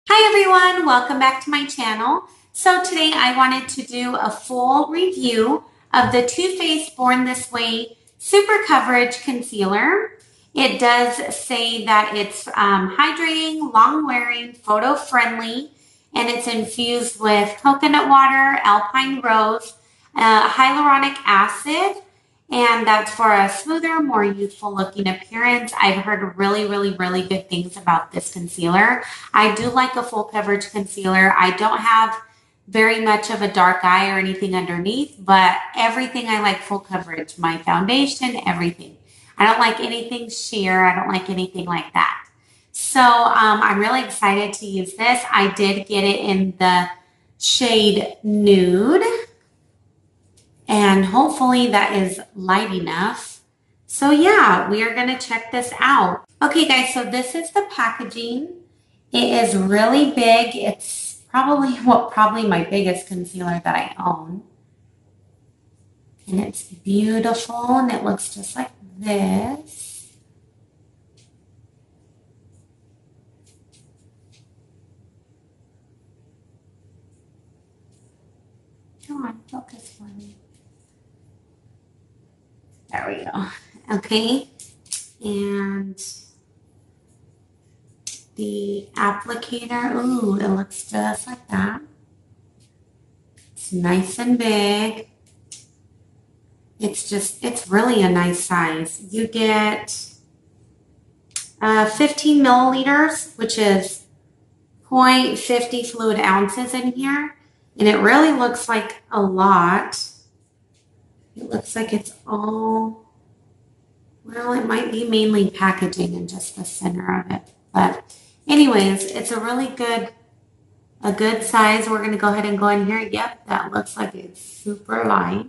Hi everyone, welcome back to my channel. So today I wanted to do a full review of the Too Faced Born This Way Super Coverage Concealer. It does say that it's hydrating, long wearing, photo friendly, and it's infused with coconut water, alpine rose, hyaluronic acid, and that's for a smoother, more youthful looking appearance. I've heard really good things about this concealer. I do like a full coverage concealer. I don't have very much of a dark eye or anything underneath, but everything I like full coverage. My foundation, everything. I don't like anything sheer. I don't like anything like that. So I'm really excited to use this. I did get it in the shade Nude, and hopefully that is light enough. So yeah, we are going to check this out. Okay guys, so this is the packaging. It is really big. It's probably my biggest concealer that I own. And it's beautiful and it looks just like this. Come on, focus for me. There we go. Okay. And the applicator, ooh, it looks just like that. It's nice and big. It's really a nice size. You get 15 milliliters, which is 0.50 fluid ounces in here. And it really looks like a lot. It looks like it's all, well, it might be mainly packaging in just the center of it. But anyways, it's a good size. We're going to go ahead and go in here. Yep, that looks like it's super light.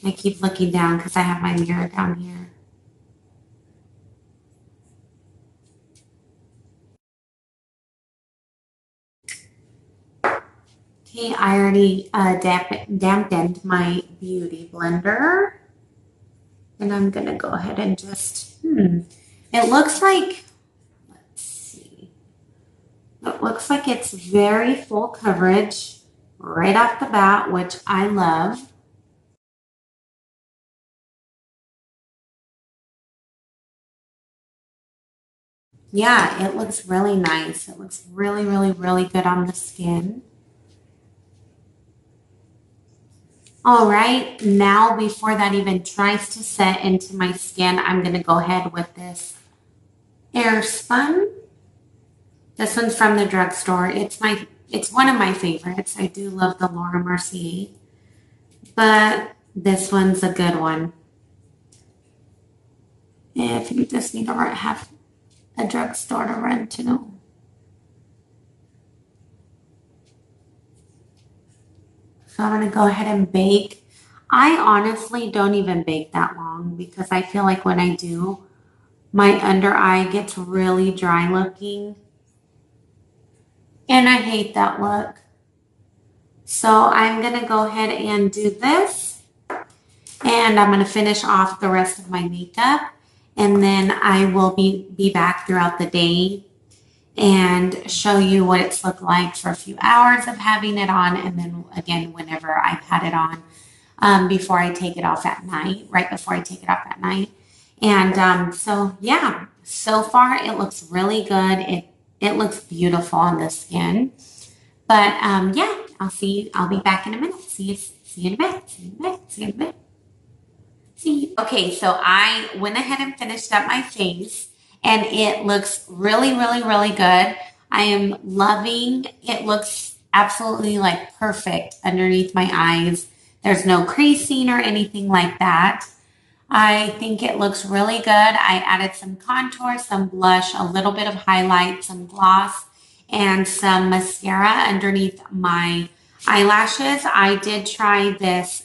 I keep looking down because I have my mirror down here. Okay, I already dampened my beauty blender. And I'm going to go ahead and just, it looks like, let's see. It looks like it's very full coverage right off the bat, which I love. Yeah, it looks really nice. It looks really good on the skin. All right, now before that even tries to set into my skin, I'm going to go ahead with this Air Spun. This one's from the drugstore. It's one of my favorites. I do love the Laura Mercier, but this one's a good one. If you just need to have a drugstore to run to. So I'm going to go ahead and bake. I honestly don't even bake that long because I feel like when I do, my under eye gets really dry looking. And I hate that look. So I'm going to go ahead and do this. And I'm going to finish off the rest of my makeup. And then I will be back throughout the day and show you what it's looked like for a few hours of having it on. And then again, whenever I've had it on before I take it off at night, right before I take it off at night. And so, yeah, so far it looks really good. It looks beautiful on the skin. But yeah, I'll be back in a minute. See you in a bit. See you in a bit. See you in a bit. See you. Okay, so I went ahead and finished up my face and it looks really good. I am loving, it looks absolutely like perfect underneath my eyes. There's no creasing or anything like that. I think it looks really good. I added some contour, some blush, a little bit of highlight, some gloss, and some mascara underneath my eyelashes. I did try this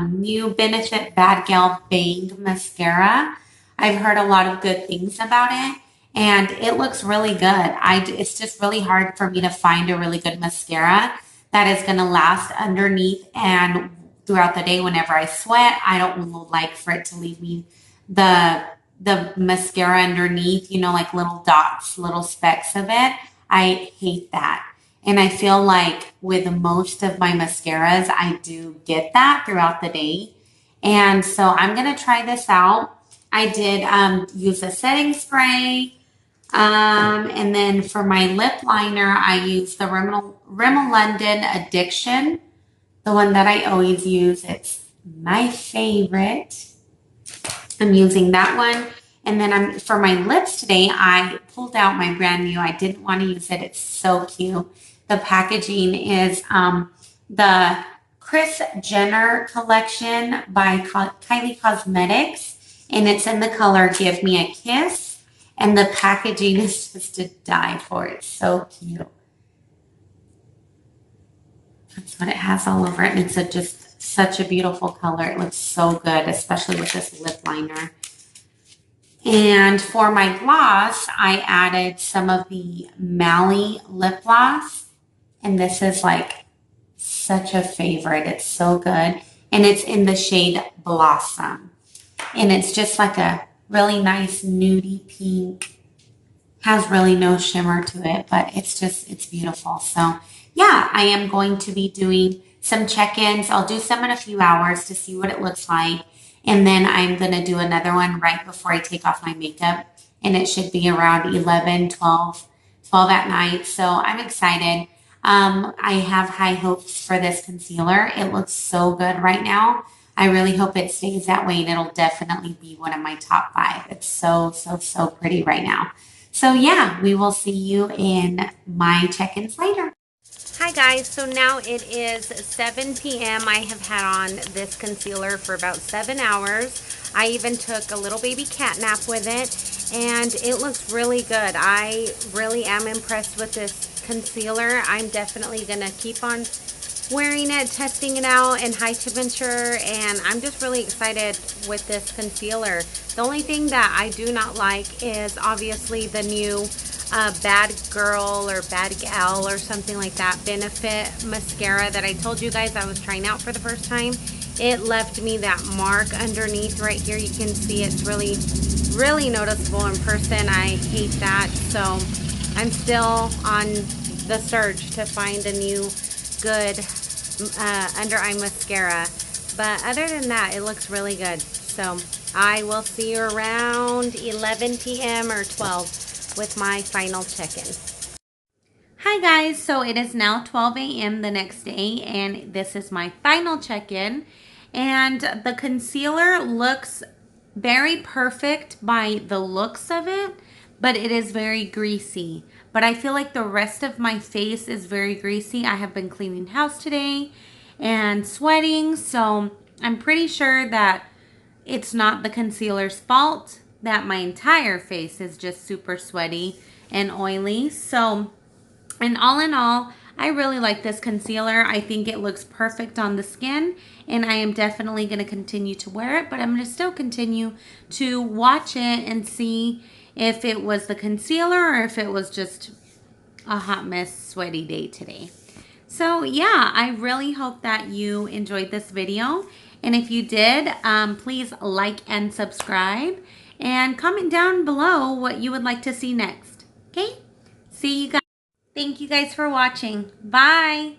new Benefit Bad Gal Bang mascara. I've heard a lot of good things about it, and it looks really good. It's just really hard for me to find a really good mascara that is going to last underneath and throughout the day whenever I sweat. I don't like for it to leave me the the mascara underneath, you know, like little dots, little specks of it. I hate that. And I feel like with most of my mascaras, I do get that throughout the day. And so I'm going to try this out. I did use a setting spray. And then for my lip liner, I used the Rimmel London Addiction, the one that I always use. It's my favorite. I'm using that one. And then for my lips today, I pulled out my brand new. I didn't want to use it. It's so cute. The packaging is the Kris Jenner collection by Kylie Cosmetics. And it's in the color Give Me a Kiss. And the packaging is just to die for. It's so cute. That's what it has all over it. And it's just such a beautiful color. It looks so good, especially with this lip liner. And for my gloss, I added some of the Mally lip gloss. And this is like such a favorite. It's so good. And it's in the shade Blossom. And it's just like a really nice nudie pink. Has really no shimmer to it, but it's beautiful. So yeah, I am going to be doing some check-ins. I'll do some in a few hours to see what it looks like. And then I'm going to do another one right before I take off my makeup. And it should be around 11, 12 at night. So I'm excited. I have high hopes for this concealer. It looks so good right now. I really hope it stays that way, and it'll definitely be one of my top 5. It's so, so, so pretty right now. So yeah, we will see you in my check-ins later. Hi guys, so now it is 7 p.m. I have had on this concealer for about 7 hours. I even took a little baby cat nap with it, and it looks really good. I really am impressed with this concealer. I'm definitely going to keep on wearing it, testing it out in high temperature, and I'm just really excited with this concealer. The only thing that I do not like is obviously the new Bad Girl or Bad Gal or something like that Benefit mascara that I told you guys I was trying out for the first time. It left me that mark underneath right here. You can see it's really, really noticeable in person. I hate that. So I'm still on the search to find a new good under eye mascara. But other than that, it looks really good. So I will see you around 11 p.m. or 12 with my final check-in. Hi guys, so it is now 12 a.m. the next day, and this is my final check-in. And the concealer looks very perfect by the looks of it, but it is very greasy. But I feel like the rest of my face is very greasy. I have been cleaning house today and sweating, so I'm pretty sure that it's not the concealer's fault that my entire face is just super sweaty and oily. So, and all in all, I really like this concealer. I think it looks perfect on the skin, and I am definitely going to continue to wear it, but I'm going to still continue to watch it and see if it was the concealer or if it was just a hot mess sweaty day today. So yeah, I really hope that you enjoyed this video. And if you did, please like and subscribe and comment down below what you would like to see next. Okay? See you guys. Thank you guys for watching. Bye.